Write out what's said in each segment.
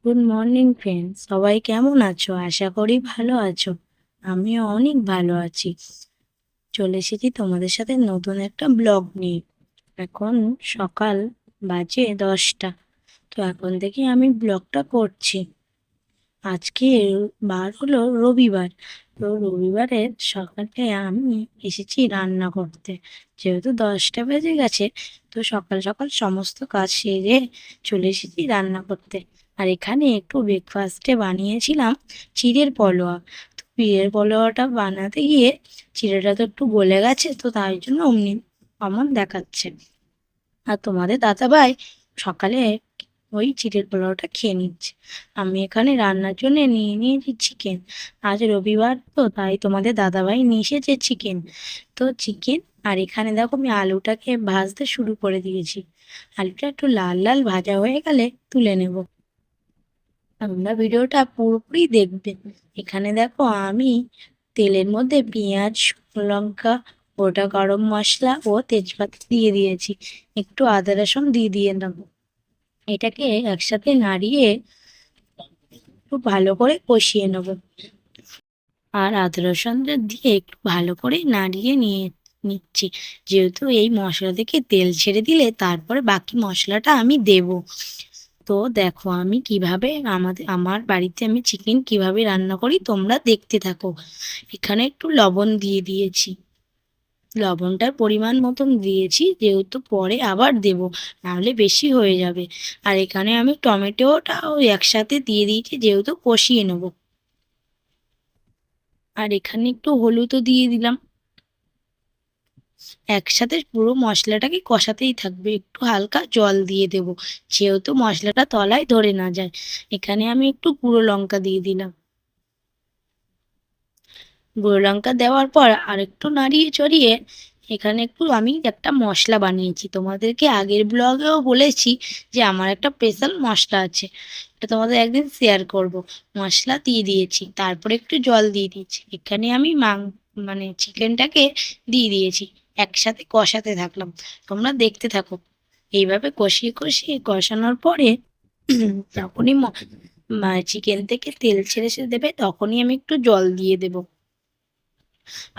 Good morning friends, সবাই কেমন আছো? আশা করি ভালো আছো। আমিও অনেক ভালো আছি। চলে এসেছি তোমাদের সাথে নতুন একটা ব্লগ নিয়ে। এখন সকাল বাজে 10টা। তো এখন থেকে আমি ব্লগটা করছি। আজকে বার হলো রবিবার। তো রবিবারের সকালে আমি এসেছি রান্না করতে। যেহেতু 10টা বেজে গেছে, তো সকাল সকাল সমস্ত কাজ সেরে চলে এসেছি রান্না করতে। আর এখানে একটু ব্রেকফাস্টে বানিয়েছিলাম চিড়ের পলোয়া। তো চিড়ের পলোয়াটা বানাতে গিয়ে চিড়েটা তো একটু গলে গেছে, তো তাই জন্য অমনি অমন দেখাচ্ছে। আর তোমাদের দাদাভাই সকালে ওই চিড়ের পোলাওটা খেয়ে নিচ্ছে। আমি এখানে রান্নার জন্য নিয়ে নিয়েছি চিকেন। আজ রবিবার, তো তাই তোমাদের দাদাভাই নিয়ে এসেছে চিকেন। তো চিকেন, আর এখানে দেখো আমি আলুটাকে ভাজতে শুরু করে দিয়েছি। আলুটা একটু লাল লাল ভাজা হয়ে গেলে তুলে নেব। তোমরা ভিডিওটা পুরোপুরি দেখবেন। এখানে দেখো আমি তেলের মধ্যে পেঁয়াজ, শুকনো লঙ্কা, গোটা গরম মশলা ও তেজপাতা দিয়ে দিয়েছি। একটু আদা রসুন দিয়ে নেবো। এটাকে একসাথে নাড়িয়ে একটু ভালো করে কষিয়ে নেবো। আর আদা রসুনটা দিয়ে একটু ভালো করে নাড়িয়ে নিচ্ছি। যেহেতু এই মশলা থেকে তেল ছেড়ে দিলে তারপরে বাকি মশলাটা আমি দেব। তো দেখো আমি কিভাবে আমার বাড়িতে আমি চিকেন কিভাবে রান্না করি তোমরা দেখতে থাকো। এখানে একটু লবণ দিয়ে দিয়েছি। লবণটার পরিমাণ মতন দিয়েছি, যেহেতু পরে আবার দেব, নাহলে বেশি হয়ে যাবে। আর এখানে আমি টমেটোটাও একসাথে দিয়ে দিয়েছি, যেহেতু কষিয়ে নেব। আর এখানে একটু হলুদও দিয়ে দিলাম। একসাথে পুরো মশলাটাকে কষাতেই থাকবে, একটু হালকা জল দিয়ে দেব, যেহেতু মশলাটা তলায় ধরে না যায়। এখানে আমি একটু গুঁড়ো লঙ্কা দিয়ে দিলাম। গুঁড়ো লঙ্কা দেওয়ার পর আর একটু নাড়িয়ে চড়িয়ে এখানে একটু আমি একটা মশলা বানিয়েছি। তোমাদেরকে আগের ব্লগেও বলেছি যে আমার একটা স্পেশাল মশলা আছে, এটা তোমাদের একদিন শেয়ার করব। মশলা দিয়ে দিয়েছি, তারপরে একটু জল দিয়ে দিয়েছি। এখানে আমি মানে চিকেনটাকে দিয়ে দিয়েছি, একসাথে কষাতে থাকলাম। তোমরা দেখতে থাকো। এইভাবে কষিয়ে কষিয়ে কষানোর পরে যখনই চিকেন থেকে তেল ছেড়ে দেবে, তখনই আমি একটু জল দিয়ে দেবো।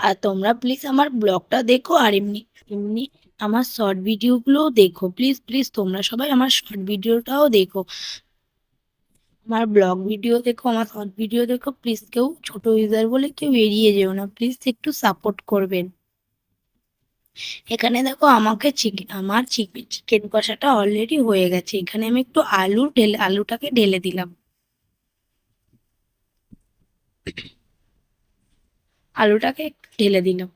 আর তোমরা প্লিজ আমার ব্লগটা দেখো, আর এমনি এমনি আমার শর্ট ভিডিওগুলোও দেখো। প্লিজ প্লিজ তোমরা সবাই আমার শর্ট ভিডিওটাও দেখো। আমার ব্লগ ভিডিও দেখো, আমার শর্ট ভিডিও দেখো। প্লিজ কেউ ছোট ইউজার বলে কেউ এড়িয়ে যেও না, প্লিজ একটু সাপোর্ট করবেন। এখানে দেখো আমাকে আমার চিকেন কষাটা অলরেডি হয়ে গেছে। এখানে আমি একটু আলুটাকে ঢেলে দিলাম। আলুটাকে একটু ঢেলে দিলাম।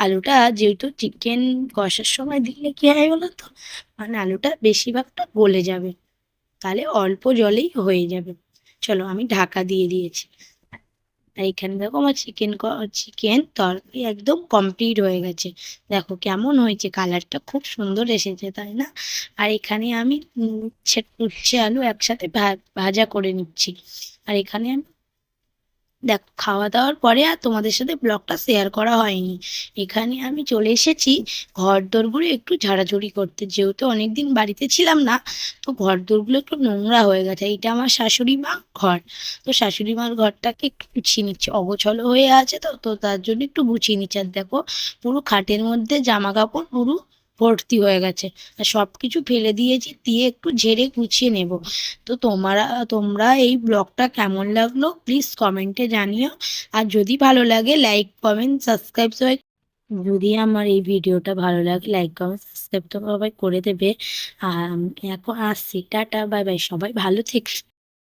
আলুটা যেহেতু চিকেন কষার সময় দিলে কি হয় বলো তো, মানে আলুটা বেশিরভাগটা গলে যাবে, তাহলে অল্প জলেই হয়ে যাবে। চলো আমি ঢাকা দিয়ে দিয়েছি। আর এখানে দেখো আমার চিকেন তরকারি একদম কমপ্লিট হয়ে গেছে। দেখো কেমন হয়েছে, কালারটা খুব সুন্দর এসেছে, তাই না? আর এখানে আমি উচ্ছে আলু একসাথে ভাজা করে নিচ্ছি। আর এখানে আমি দেখো খাওয়া দাওয়ার পরে আর তোমাদের সাথে ব্লগটা শেয়ার করা হয়নি। এখানে আমি চলে এসেছি ঘর দোরগুলো একটু ঝাড়াঝুড়ি করতে, যেহেতু অনেকদিন বাড়িতে ছিলাম না। তো ঘর দোরগুলো একটু নোংরা হয়ে গেছে। এটা আমার শাশুড়ি মা ঘর। তো শাশুড়ি মার ঘরটাকে একটু গুছিয়ে নিচ্ছে, অগোছালো হয়ে আছে, তো তো তার জন্য একটু গুছিয়ে নিচ্ছে। আর দেখো পুরো খাটের মধ্যে জামা কাপড় পুরো ভর্তি হয়ে গেছে। আর সব কিছু ফেলে দিয়েছি, দিয়ে একটু ঝেড়ে গুছিয়ে নেব। তো তোমরা এই ব্লগটা কেমন লাগলো প্লিজ কমেন্টে জানিও। আর যদি ভালো লাগে লাইক কমেন্ট সাবস্ক্রাইব সবাই, যদি আমার এই ভিডিওটা ভালো লাগে লাইক কমেন্ট সাবস্ক্রাইব তো সবাই করে দেবে। আর আমি এখন আসছি, টাটা বাই বাই, সবাই ভালো থেকো।